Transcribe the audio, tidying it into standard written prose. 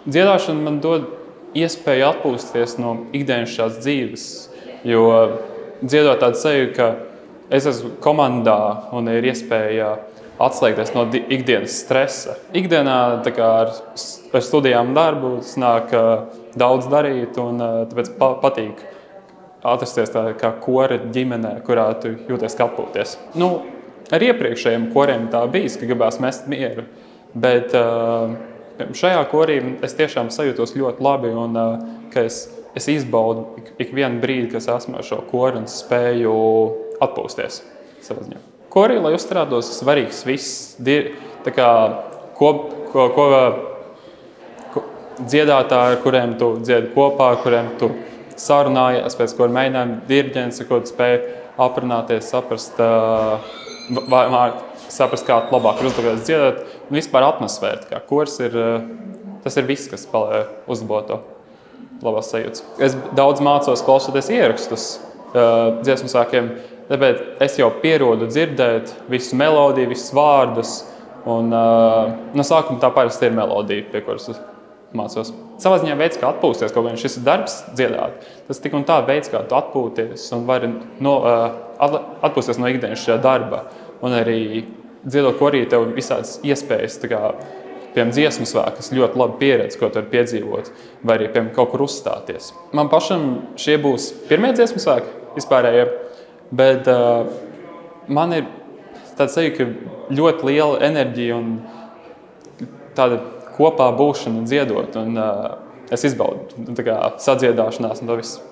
Dziedāšana man dod iespēju atpūsties no ikdienišķās dzīves, jo dziedot tādu seju, ka es esmu komandā un ir iespēja atslēgties no ikdienas stresa. Ikdienā ar studijām un darbu nāk daudz darīt, un tāpēc patīk atrasties tā kā kora ģimenē, kurā tu jūties kā atpūties. Ar iepriekšējiem koriem tā bijis, ka gribās mest mieru, bet šajā korī es tiešām sajūtos ļoti labi, un ka es izbaudu ikvienu brīdi, kas esmu ar šo koru un spēju atpūsties savā ziņā. Korī, lai uzturētos, svarīgs viss, tā kā dziedātāji, ar kuriem tu dziedi kopā, ar kuriem tu sarunājies, pēc kura mēģinājuma diriģents, ar ko tu spēj aprunāties, saprast, kā labāk uzdoties dziedāt, un vispār atmosfēra. Kā kors tas ir viss, kas uzlabo to labās sajūtas. Es daudz mācos klausoties ierakstus dziesmu svētkiem, tāpēc es jau pierodu dzirdēt visu melodiju, visus vārdus, un no sākuma tā parasti ir melodija, pie kuras mācos. Savā ziņā veids, kā atpūsties, kaut gan šis ir darbs dziedāt, tas tik un tā veids, kā tu atpūties un vari atpūsties no ikdienas šajā darba. Un arī dziedot korī tev visādas iespējas, piemēram, dziesmu svētki, kas ļoti labi pieredze, ko tu vari piedzīvot, vai arī, piemēram, kaut kur uzstāties. Man pašam šie būs pirmie dziesmu svētki vispārējie, bet man ir tāda sajūta, ka ļoti liela enerģija un tāda kopā būšana dziedot, un es izbaudu sadziedāšanās un to visu.